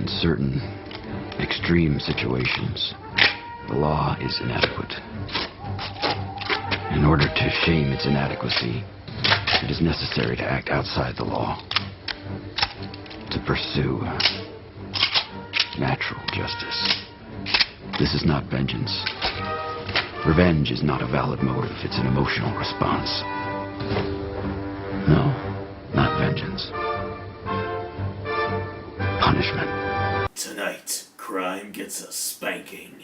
In certain extreme situations, the law is inadequate. In order to shame its inadequacy, it is necessary to act outside the law, to pursue natural justice. This is not vengeance. Revenge is not a valid motive, it's an emotional response. No, not vengeance. Punishment. Tonight, crime gets a spanking.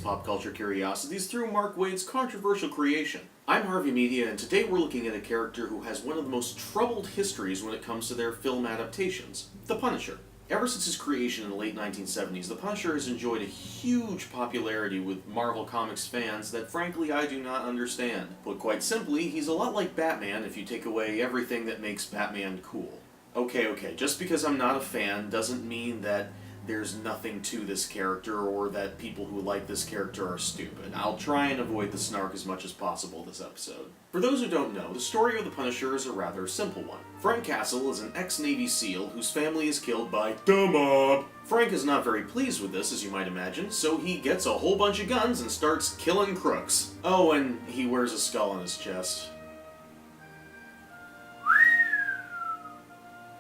Pop culture curiosities through Mark Waid's controversial creation. I'm Harvey Media, and today we're looking at a character who has one of the most troubled histories when it comes to their film adaptations, The Punisher. Ever since his creation in the late 1970s, The Punisher has enjoyed a huge popularity with Marvel Comics fans that frankly I do not understand. Put quite simply, he's a lot like Batman if you take away everything that makes Batman cool. Okay, just because I'm not a fan doesn't mean that there's nothing to this character or that people who like this character are stupid. I'll try and avoid the snark as much as possible this episode. For those who don't know, the story of the Punisher is a rather simple one. Frank Castle is an ex-Navy SEAL whose family is killed by the mob. Frank is not very pleased with this, as you might imagine, so he gets a whole bunch of guns and starts killing crooks. Oh, and he wears a skull on his chest.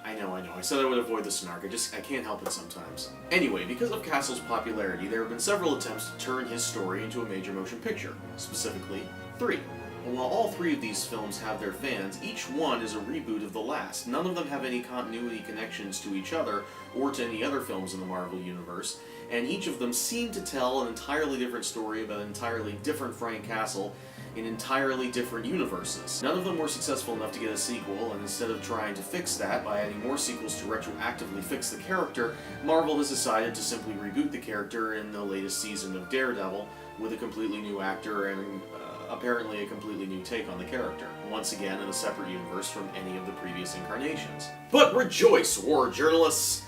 I know. I said I would avoid the snark. I can't help it sometimes. Anyway, because of Castle's popularity, there have been several attempts to turn his story into a major motion picture. Specifically, 3. And while all 3 of these films have their fans, each one is a reboot of the last. None of them have any continuity connections to each other or to any other films in the Marvel Universe, and each of them seem to tell an entirely different story about an entirely different Frank Castle in entirely different universes. None of them were successful enough to get a sequel, and instead of trying to fix that by adding more sequels to retroactively fix the character, Marvel has decided to simply reboot the character in the latest season of Daredevil with a completely new actor and apparently a completely new take on the character, once again in a separate universe from any of the previous incarnations. But rejoice, war journalists,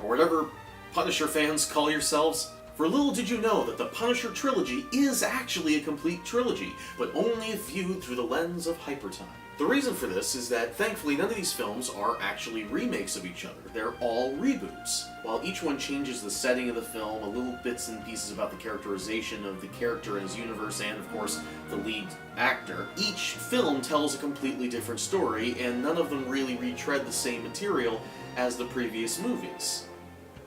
or whatever Punisher fans call yourselves. For little did you know that the Punisher trilogy is actually a complete trilogy, but only viewed through the lens of Hypertime. The reason for this is that, thankfully, none of these films are actually remakes of each other. They're all reboots. While each one changes the setting of the film, a little bits and pieces about the characterization of the character and his universe, and, of course, the lead actor, each film tells a completely different story, and none of them really retread the same material as the previous movies.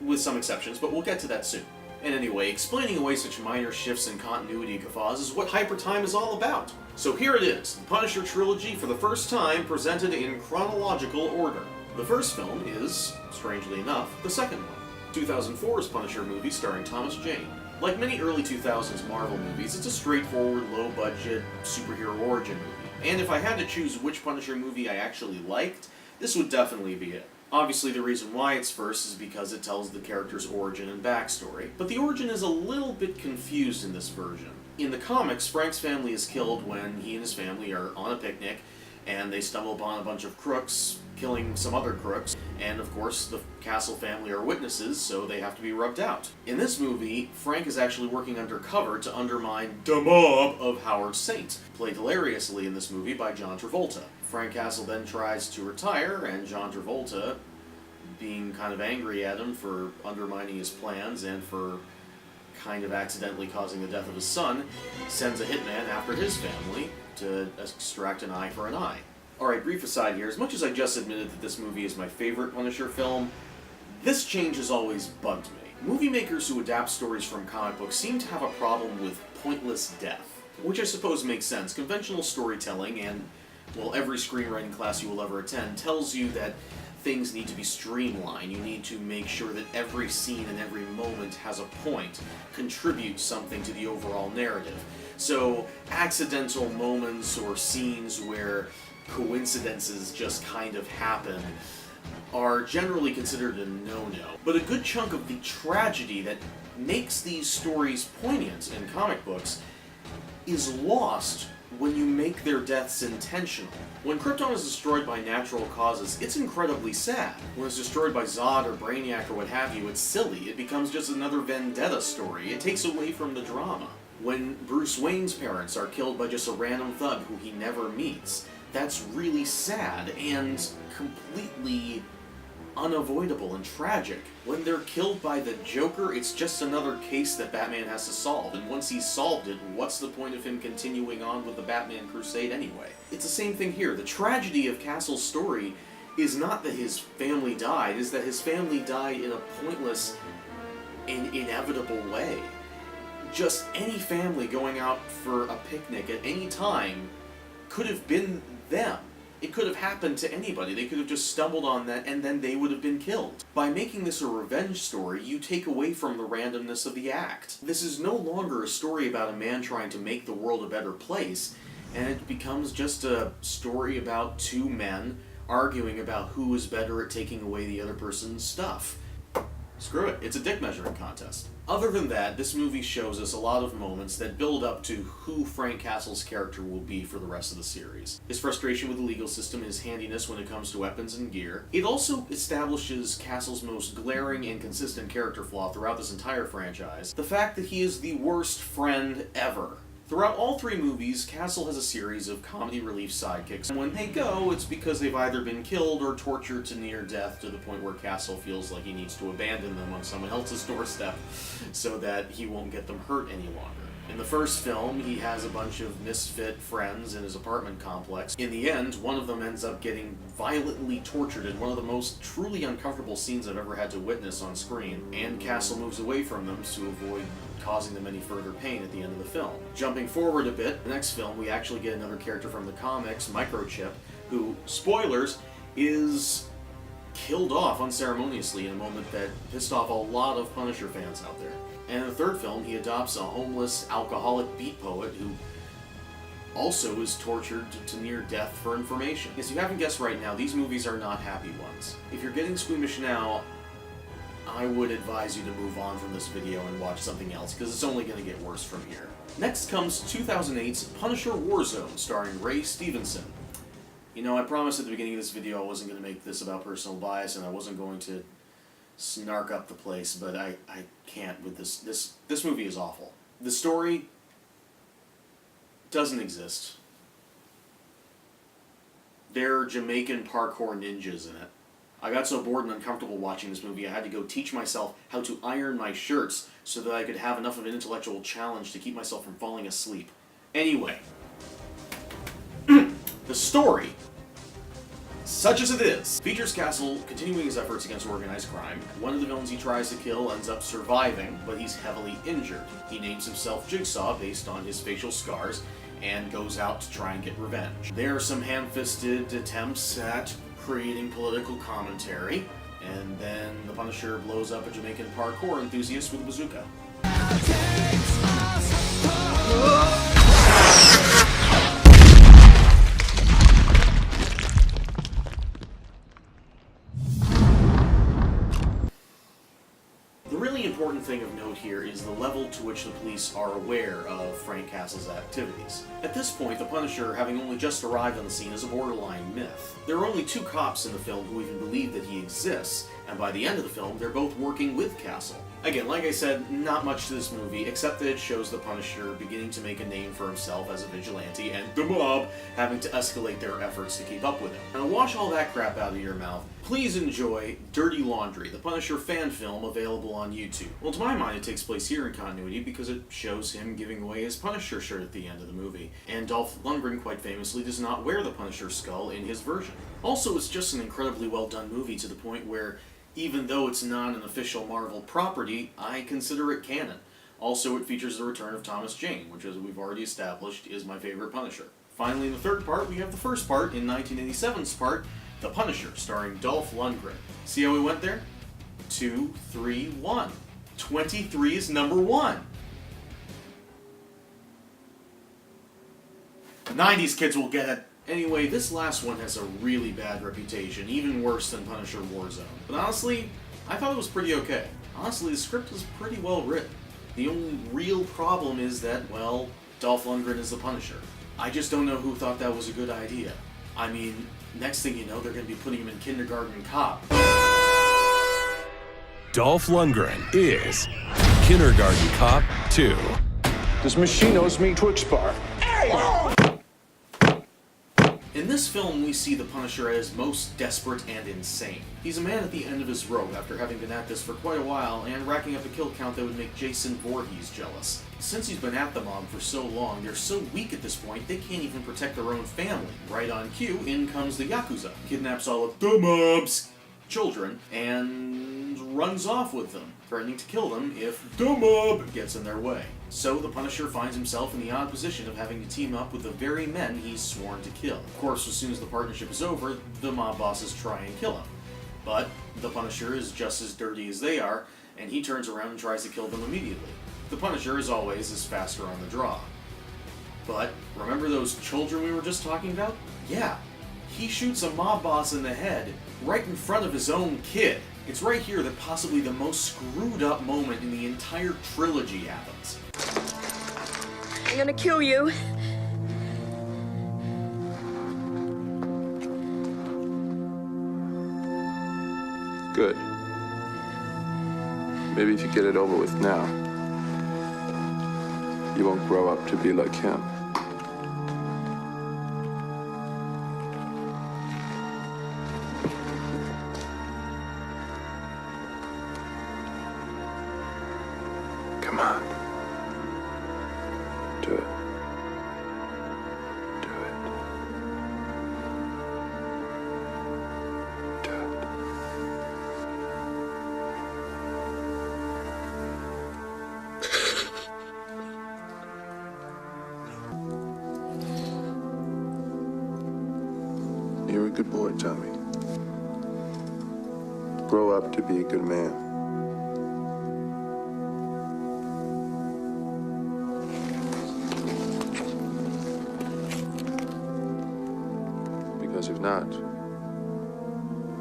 With some exceptions, but we'll get to that soon. And anyway, explaining away such minor shifts in continuity guffaws is what Hypertime is all about. So here it is, the Punisher trilogy for the first time presented in chronological order. The first film is, strangely enough, the second one, 2004's Punisher movie starring Thomas Jane. Like many early 2000s Marvel movies, it's a straightforward, low-budget, superhero origin movie. And if I had to choose which Punisher movie I actually liked, this would definitely be it. Obviously, the reason why it's first is because it tells the character's origin and backstory, but the origin is a little bit confused in this version. In the comics, Frank's family is killed when he and his family are on a picnic, and they stumble upon a bunch of crooks, killing some other crooks, and of course the Castle family are witnesses, so they have to be rubbed out. In this movie, Frank is actually working undercover to undermine the mob of Howard Saint, played hilariously in this movie by John Travolta. Frank Castle then tries to retire, and John Travolta, being kind of angry at him for undermining his plans and for kind of accidentally causing the death of his son, sends a hitman after his family to extract an eye for an eye. Alright, brief aside here, as much as I just admitted that this movie is my favorite Punisher film, this change has always bugged me. Movie makers who adapt stories from comic books seem to have a problem with pointless death, which I suppose makes sense. Conventional storytelling and, well, every screenwriting class you will ever attend tells you that things need to be streamlined. You need to make sure that every scene and every moment has a point, contributes something to the overall narrative. So, accidental moments or scenes where coincidences just kind of happen are generally considered a no-no. But a good chunk of the tragedy that makes these stories poignant in comic books is lost when you make their deaths intentional. When Krypton is destroyed by natural causes, it's incredibly sad. When it's destroyed by Zod or Brainiac or what have you, it's silly. It becomes just another vendetta story. It takes away from the drama. When Bruce Wayne's parents are killed by just a random thug who he never meets, that's really sad and completely unavoidable and tragic. When they're killed by the Joker, it's just another case that Batman has to solve, and once he's solved it, what's the point of him continuing on with the Batman crusade anyway? It's the same thing here. The tragedy of Castle's story is not that his family died, is that his family died in a pointless and inevitable way. Just any family going out for a picnic at any time could have been them. It could have happened to anybody. They could have just stumbled on that and then they would have been killed. By making this a revenge story, you take away from the randomness of the act. This is no longer a story about a man trying to make the world a better place, and it becomes just a story about two men arguing about who is better at taking away the other person's stuff. Screw it, it's a dick measuring contest. Other than that, this movie shows us a lot of moments that build up to who Frank Castle's character will be for the rest of the series. His frustration with the legal system, his handiness when it comes to weapons and gear. It also establishes Castle's most glaring and consistent character flaw throughout this entire franchise, the fact that he is the worst friend ever. Throughout all three movies, Castle has a series of comedy relief sidekicks, and when they go, it's because they've either been killed or tortured to near death to the point where Castle feels like he needs to abandon them on someone else's doorstep so that he won't get them hurt any longer. In the first film, he has a bunch of misfit friends in his apartment complex. In the end, one of them ends up getting violently tortured in one of the most truly uncomfortable scenes I've ever had to witness on screen, and Castle moves away from them to avoid causing them any further pain at the end of the film. Jumping forward a bit, the next film we actually get another character from the comics, Microchip, who, spoilers, is killed off unceremoniously in a moment that pissed off a lot of Punisher fans out there. And in the third film, he adopts a homeless, alcoholic beat poet who also is tortured to near death for information. As you haven't guessed right now, these movies are not happy ones. If you're getting squeamish now, I would advise you to move on from this video and watch something else, because it's only going to get worse from here. Next comes 2008's Punisher Warzone, starring Ray Stevenson. You know, I promised at the beginning of this video I wasn't going to make this about personal bias, and I wasn't going to snark up the place, but I can't with this. This movie is awful. The story doesn't exist. There are Jamaican parkour ninjas in it. I got so bored and uncomfortable watching this movie I had to go teach myself how to iron my shirts so that I could have enough of an intellectual challenge to keep myself from falling asleep. Anyway, the story, such as it is, features Castle continuing his efforts against organized crime. One of the villains he tries to kill ends up surviving, but he's heavily injured. He names himself Jigsaw based on his facial scars, and goes out to try and get revenge. There are some ham-fisted attempts at creating political commentary, and then the Punisher blows up a Jamaican parkour enthusiast with a bazooka. The really important thing of note here is the level to which the police are aware of Frank Castle's activities. At this point, the Punisher, having only just arrived on the scene, is a borderline myth. There are only two cops in the film who even believe that he exists, and by the end of the film, they're both working with Castle. Again, like I said, not much to this movie, except that it shows the Punisher beginning to make a name for himself as a vigilante, and the mob having to escalate their efforts to keep up with him. Now, to wash all that crap out of your mouth, please enjoy Dirty Laundry, the Punisher fan film available on YouTube. Well, to my mind, it takes place here in continuity because it shows him giving away his Punisher shirt at the end of the movie, and Dolph Lundgren, quite famously, does not wear the Punisher skull in his version. Also, it's just an incredibly well done movie to the point where, even though it's not an official Marvel property, I consider it canon. Also, it features the return of Thomas Jane, which, as we've already established, is my favorite Punisher. Finally, in the third part, we have the first part, in 1987's part, The Punisher, starring Dolph Lundgren. See how we went there? 2, 3, 1. 23 is number 1. 90s kids will get it. Anyway, this last one has a really bad reputation, even worse than Punisher Warzone. But honestly, I thought it was pretty okay. Honestly, the script is pretty well written. The only real problem is that, well, Dolph Lundgren is the Punisher. I just don't know who thought that was a good idea. I mean, next thing you know, they're going to be putting him in Kindergarten Cop. Dolph Lundgren is Kindergarten Cop 2. This machine owes me to expire. In this film, we see the Punisher as most desperate and insane. He's a man at the end of his rope after having been at this for quite a while and racking up a kill count that would make Jason Voorhees jealous. Since he's been at the mob for so long, they're so weak at this point they can't even protect their own family. Right on cue, in comes the Yakuza, kidnaps all of the mob's children, and runs off with them, threatening to kill them if the mob gets in their way. So the Punisher finds himself in the odd position of having to team up with the very men he's sworn to kill. Of course, as soon as the partnership is over, the mob bosses try and kill him. But the Punisher is just as dirty as they are, and he turns around and tries to kill them immediately. The Punisher, as always, is faster on the draw. But remember those children we were just talking about? Yeah, he shoots a mob boss in the head right in front of his own kid. It's right here that possibly the most screwed up moment in the entire trilogy happens. I'm gonna kill you. Good. Maybe if you get it over with now, you won't grow up to be like him. Come on. Do it. Do it. Do it. You're a good boy, Tommy. Grow up to be a good man. Because if not,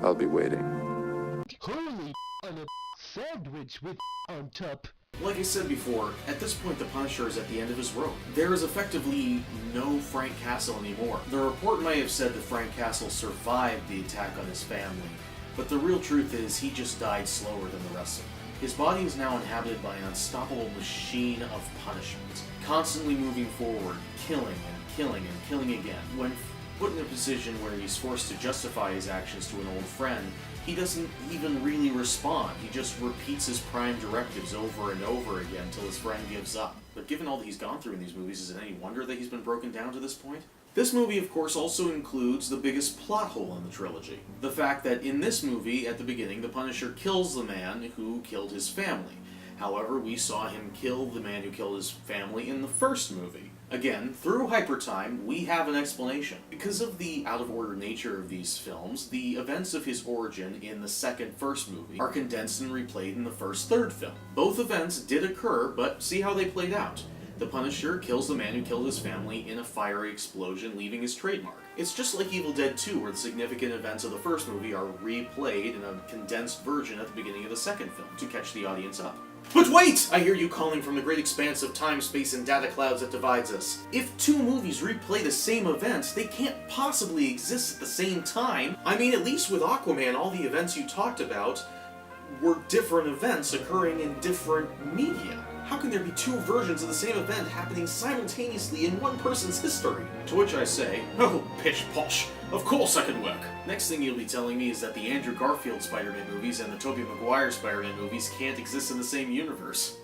I'll be waiting. Holy on a sandwich with on top. Like I said before, at this point the Punisher is at the end of his rope. There is effectively no Frank Castle anymore. The report may have said that Frank Castle survived the attack on his family, but the real truth is he just died slower than the rest of them. His body is now inhabited by an unstoppable machine of punishment, constantly moving forward, killing and killing and killing again. When put in a position where he's forced to justify his actions to an old friend, he doesn't even really respond. He just repeats his prime directives over and over again until his friend gives up. But given all that he's gone through in these movies, is it any wonder that he's been broken down to this point? This movie, of course, also includes the biggest plot hole in the trilogy. The fact that in this movie, at the beginning, the Punisher kills the man who killed his family. However, we saw him kill the man who killed his family in the first movie. Again, through Hypertime, we have an explanation. Because of the out-of-order nature of these films, the events of his origin in the first movie are condensed and replayed in the third film. Both events did occur, but see how they played out. The Punisher kills the man who killed his family in a fiery explosion, leaving his trademark. It's just like Evil Dead 2, where the significant events of the first movie are replayed in a condensed version at the beginning of the second film, to catch the audience up. But wait! I hear you calling from the great expanse of time, space, and data clouds that divides us. If two movies replay the same events, they can't possibly exist at the same time. I mean, at least with Aquaman, all the events you talked about were different events occurring in different media. How can there be two versions of the same event happening simultaneously in one person's history? To which I say, oh, pish posh, of course I can work. Next thing you'll be telling me is that the Andrew Garfield Spider-Man movies and the Tobey Maguire Spider-Man movies can't exist in the same universe.